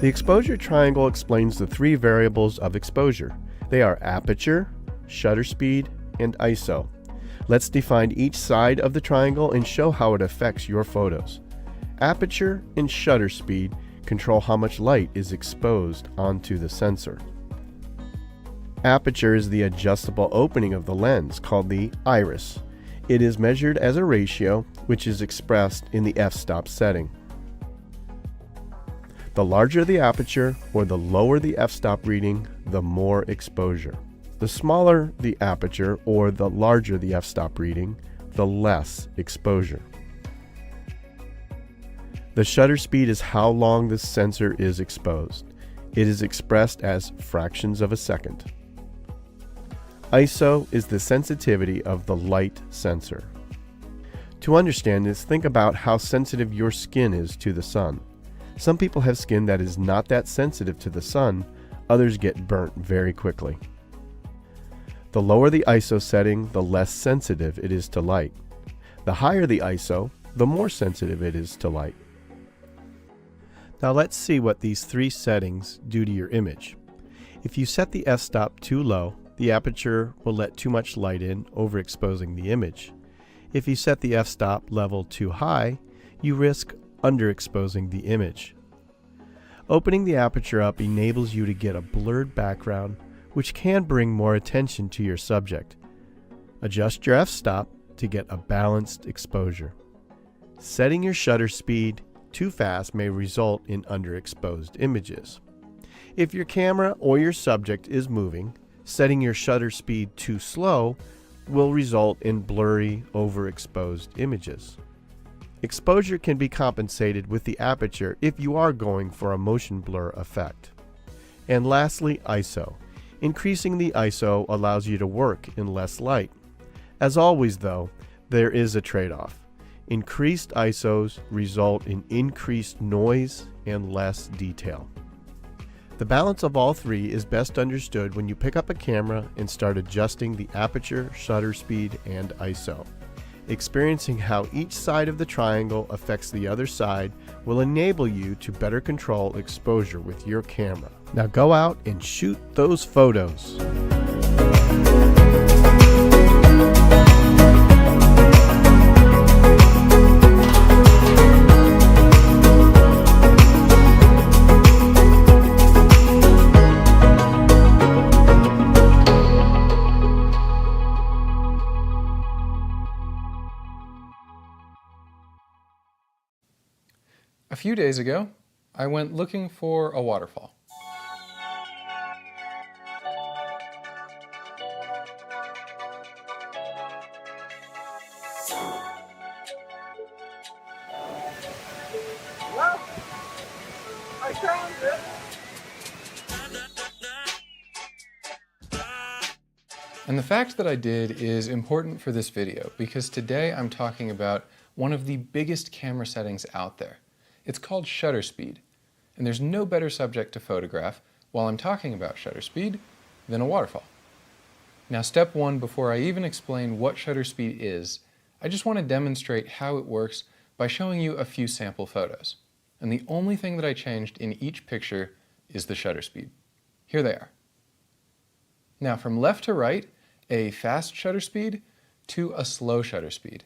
The exposure triangle explains the three variables of exposure. They are aperture, shutter speed, and ISO. Let's define each side of the triangle and show how it affects your photos. Aperture and shutter speed control how much light is exposed onto the sensor. Aperture is the adjustable opening of the lens, called the iris. It is measured as a ratio, which is expressed in the f-stop setting. The larger the aperture, or the lower the f-stop reading, the more exposure. The smaller the aperture, or the larger the f-stop reading, the less exposure. The shutter speed is how long the sensor is exposed. It is expressed as fractions of a second. ISO is the sensitivity of the light sensor. To understand this, think about how sensitive your skin is to the sun. Some people have skin that is not that sensitive to the sun, others get burnt very quickly. The lower the ISO setting, the less sensitive it is to light. The higher the ISO, the more sensitive it is to light. Now let's see what these three settings do to your image. If you set the f-stop too low, the aperture will let too much light in, overexposing the image. If you set the f-stop level too high, you risk underexposing the image. Opening the aperture up enables you to get a blurred background, which can bring more attention to your subject. Adjust your f-stop to get a balanced exposure. Setting your shutter speed too fast may result in underexposed images. If your camera or your subject is moving, setting your shutter speed too slow will result in blurry, overexposed images. Exposure can be compensated with the aperture if you are going for a motion blur effect. And lastly, ISO. Increasing the ISO allows you to work in less light. As always though, there is a trade-off. Increased ISOs result in increased noise and less detail. The balance of all three is best understood when you pick up a camera and start adjusting the aperture, shutter speed, and ISO. Experiencing how each side of the triangle affects the other side will enable you to better control exposure with your camera. Now go out and shoot those photos. A few days ago, I went looking for a waterfall. Well, I found it. And the fact that I did is important for this video because today I'm talking about one of the biggest camera settings out there. It's called shutter speed, and there's no better subject to photograph while I'm talking about shutter speed than a waterfall. Now, step one, before I even explain what shutter speed is, I just want to demonstrate how it works by showing you a few sample photos. And the only thing that I changed in each picture is the shutter speed. Here they are. Now, from left to right, a fast shutter speed to a slow shutter speed.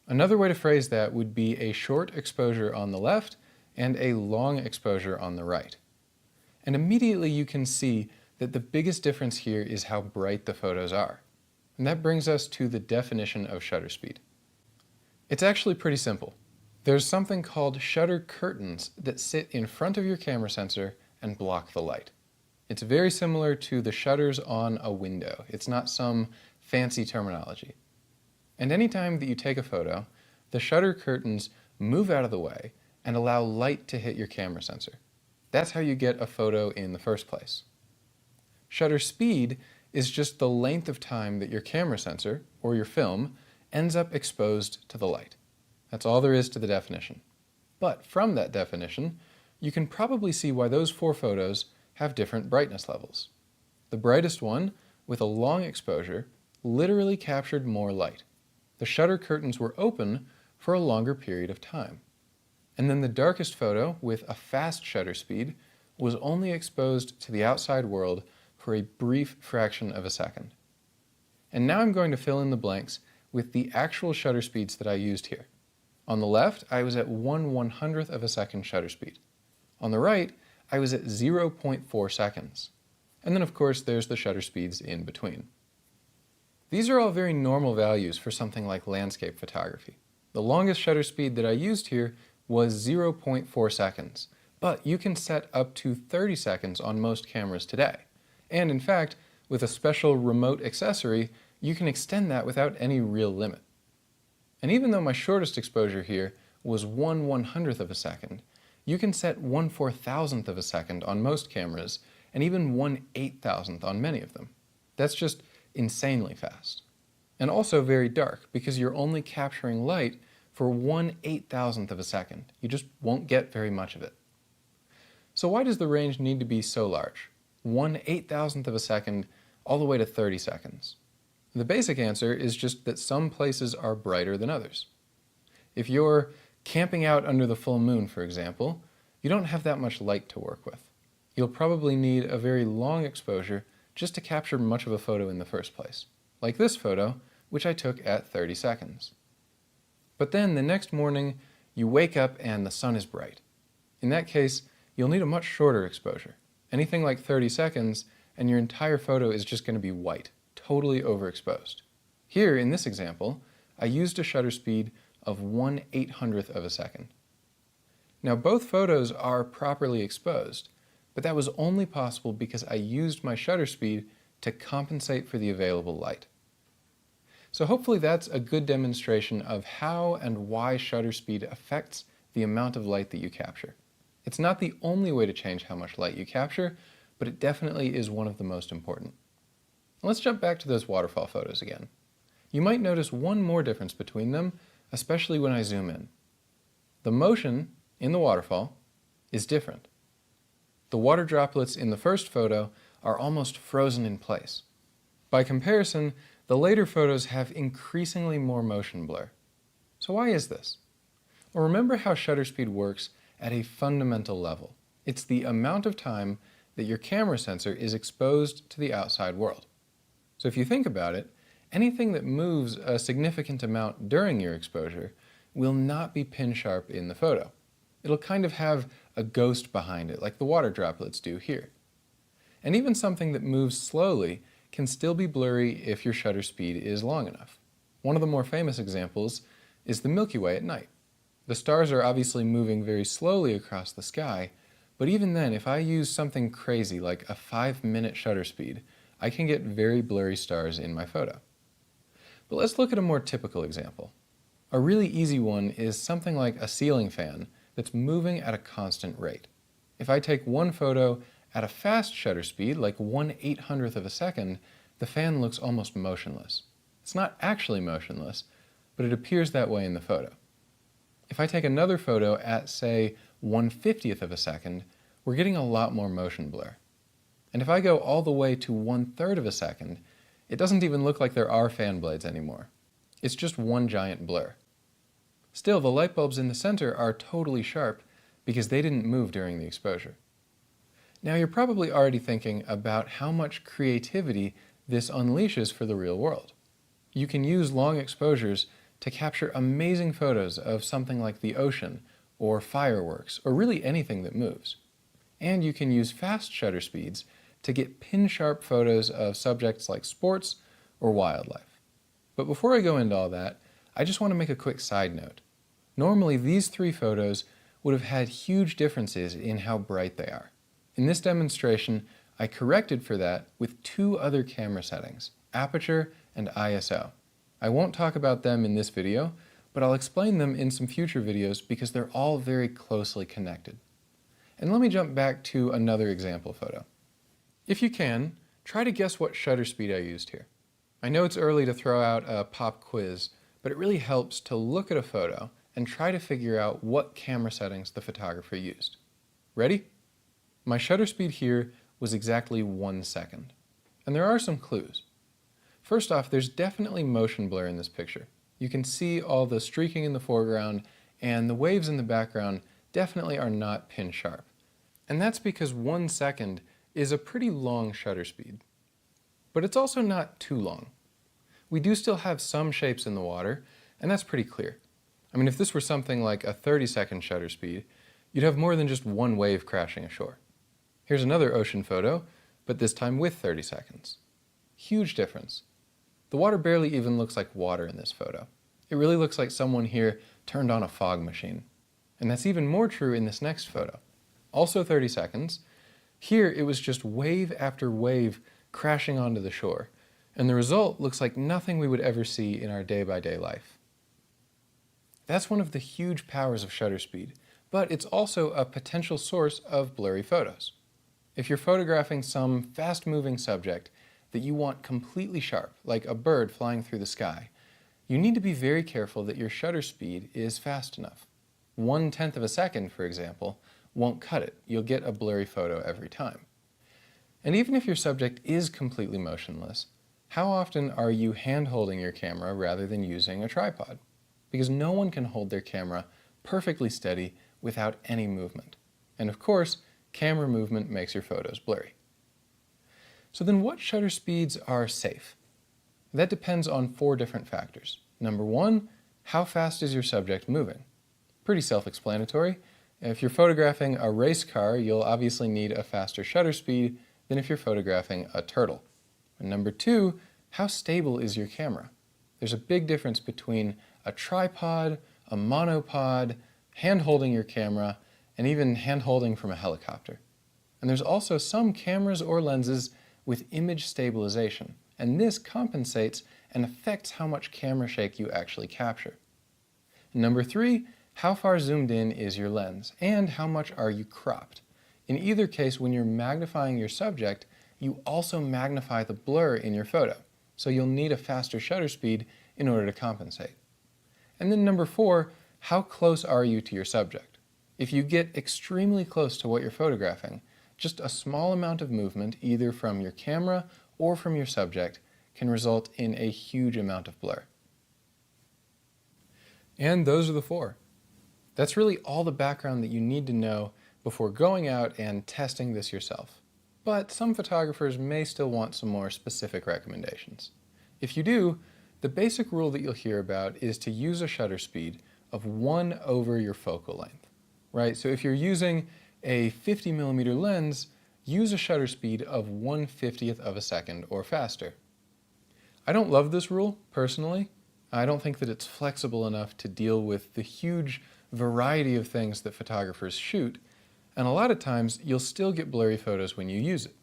Another way to phrase that would be a short exposure on the left and a long exposure on the right. And immediately you can see that the biggest difference here is how bright the photos are. And that brings us to the definition of shutter speed. It's actually pretty simple. There's something called shutter curtains that sit in front of your camera sensor and block the light. It's very similar to the shutters on a window. It's not some fancy terminology. And anytime that you take a photo, the shutter curtains move out of the way and allow light to hit your camera sensor. That's how you get a photo in the first place. Shutter speed is just the length of time that your camera sensor, or your film, ends up exposed to the light. That's all there is to the definition. But from that definition, you can probably see why those four photos have different brightness levels. The brightest one, with a long exposure, literally captured more light. The shutter curtains were open for a longer period of time. And then the darkest photo, with a fast shutter speed, was only exposed to the outside world for a brief fraction of a second. And now I'm going to fill in the blanks with the actual shutter speeds that I used here. On the left, I was at 1/100th of a second shutter speed. On the right, I was at 0.4 seconds. And then of course there's the shutter speeds in between. These are all very normal values for something like landscape photography. The longest shutter speed that I used here was 0.4 seconds, but you can set up to 30 seconds on most cameras today. And in fact, with a special remote accessory, you can extend that without any real limit. And even though my shortest exposure here was 1/100th of a second, you can set 1/4000th of a second on most cameras, and even 1/8000th on many of them. That's just insanely fast. And also very dark, because you're only capturing light for 1/8000th of a second. You just won't get very much of it. So why does the range need to be so large? 1/8000th of a second all the way to 30 seconds. The basic answer is just that some places are brighter than others. If you're camping out under the full moon, for example, you don't have that much light to work with. You'll probably need a very long exposure just to capture much of a photo in the first place, like this photo, which I took at 30 seconds. But then the next morning, you wake up and the sun is bright. In that case, you'll need a much shorter exposure, anything like 30 seconds, and your entire photo is just going to be white, totally overexposed. Here, in this example, I used a shutter speed of 1/800th of a second. Now both photos are properly exposed, but that was only possible because I used my shutter speed to compensate for the available light. So hopefully that's a good demonstration of how and why shutter speed affects the amount of light that you capture. It's not the only way to change how much light you capture, but it definitely is one of the most important. Let's jump back to those waterfall photos again. You might notice one more difference between them, especially when I zoom in. The motion in the waterfall is different. The water droplets in the first photo are almost frozen in place. By comparison, the later photos have increasingly more motion blur. So why is this? Well, remember how shutter speed works at a fundamental level. It's the amount of time that your camera sensor is exposed to the outside world. So if you think about it, anything that moves a significant amount during your exposure will not be pin sharp in the photo. It'll kind of have a ghost behind it, like the water droplets do here. And even something that moves slowly can still be blurry if your shutter speed is long enough. One of the more famous examples is the Milky Way at night. The stars are obviously moving very slowly across the sky, but even then, if I use something crazy like a 5-minute shutter speed, I can get very blurry stars in my photo. But let's look at a more typical example. A really easy one is something like a ceiling fan that's moving at a constant rate. If I take one photo at a fast shutter speed, like 1/800th of a second, the fan looks almost motionless. It's not actually motionless, but it appears that way in the photo. If I take another photo at, say, 1/50th of a second, we're getting a lot more motion blur. And if I go all the way to 1/3 of a second, it doesn't even look like there are fan blades anymore. It's just one giant blur. Still, the light bulbs in the center are totally sharp because they didn't move during the exposure. Now you're probably already thinking about how much creativity this unleashes for the real world. You can use long exposures to capture amazing photos of something like the ocean, or fireworks, or really anything that moves. And you can use fast shutter speeds to get pin-sharp photos of subjects like sports or wildlife. But before I go into all that, I just want to make a quick side note. Normally, these three photos would have had huge differences in how bright they are. In this demonstration, I corrected for that with two other camera settings, aperture and ISO. I won't talk about them in this video, but I'll explain them in some future videos because they're all very closely connected. And let me jump back to another example photo. If you can, try to guess what shutter speed I used here. I know it's early to throw out a pop quiz, but it really helps to look at a photo and try to figure out what camera settings the photographer used. Ready? My shutter speed here was exactly 1 second. And there are some clues. First off, there's definitely motion blur in this picture. You can see all the streaking in the foreground, and the waves in the background definitely are not pin sharp. And that's because 1 second is a pretty long shutter speed. But it's also not too long. We do still have some shapes in the water, and that's pretty clear. I mean, if this were something like a 30-second shutter speed, you'd have more than just one wave crashing ashore. Here's another ocean photo, but this time with 30 seconds. Huge difference. The water barely even looks like water in this photo. It really looks like someone here turned on a fog machine. And that's even more true in this next photo. Also 30 seconds. Here it was just wave after wave crashing onto the shore, and the result looks like nothing we would ever see in our day-by-day life. That's one of the huge powers of shutter speed, but it's also a potential source of blurry photos. If you're photographing some fast-moving subject that you want completely sharp, like a bird flying through the sky, you need to be very careful that your shutter speed is fast enough. 1/10 of a second, for example, won't cut it. You'll get a blurry photo every time. And even if your subject is completely motionless, how often are you hand-holding your camera rather than using a tripod? Because no one can hold their camera perfectly steady without any movement. And of course, camera movement makes your photos blurry. So then what shutter speeds are safe? That depends on 4 different factors. Number 1, how fast is your subject moving? Pretty self-explanatory. If you're photographing a race car, you'll obviously need a faster shutter speed than if you're photographing a turtle. And number 2, how stable is your camera? There's a big difference between a tripod, a monopod, hand-holding your camera, and even hand-holding from a helicopter. And there's also some cameras or lenses with image stabilization, and this compensates and affects how much camera shake you actually capture. And number 3, how far zoomed in is your lens, and how much are you cropped? In either case, when you're magnifying your subject, you also magnify the blur in your photo, so you'll need a faster shutter speed in order to compensate. And then number 4, how close are you to your subject? If you get extremely close to what you're photographing, just a small amount of movement, either from your camera or from your subject, can result in a huge amount of blur. And those are the 4. That's really all the background that you need to know before going out and testing this yourself. But some photographers may still want some more specific recommendations. If you do, the basic rule that you'll hear about is to use a shutter speed of 1 over your focal length, right? So if you're using a 50mm lens, use a shutter speed of 1/50th of a second or faster. I don't love this rule, personally. I don't think that it's flexible enough to deal with the huge variety of things that photographers shoot, and a lot of times you'll still get blurry photos when you use it.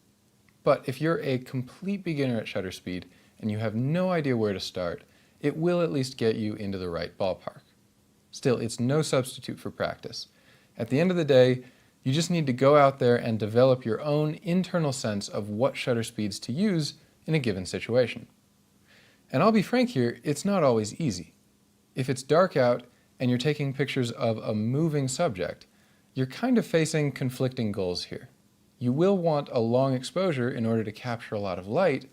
But if you're a complete beginner at shutter speed and you have no idea where to start, it will at least get you into the right ballpark. Still, it's no substitute for practice. At the end of the day, you just need to go out there and develop your own internal sense of what shutter speeds to use in a given situation. And I'll be frank here, it's not always easy. If it's dark out and you're taking pictures of a moving subject, you're kind of facing conflicting goals here. You will want a long exposure in order to capture a lot of light,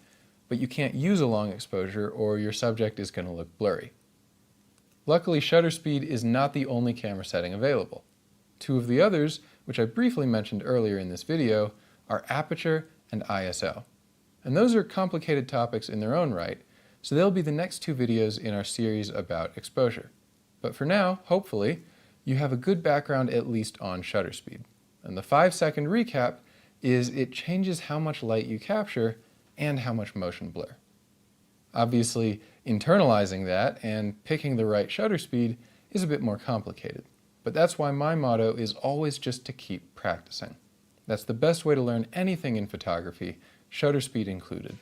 but you can't use a long exposure or your subject is going to look blurry. Luckily, shutter speed is not the only camera setting available. 2 of the others, which I briefly mentioned earlier in this video, are aperture and ISO. And those are complicated topics in their own right, so they'll be the next 2 videos in our series about exposure. But for now, hopefully, you have a good background at least on shutter speed. And the 5-second recap is it changes how much light you capture and how much motion blur. Obviously, internalizing that and picking the right shutter speed is a bit more complicated. But that's why my motto is always just to keep practicing. That's the best way to learn anything in photography, shutter speed included.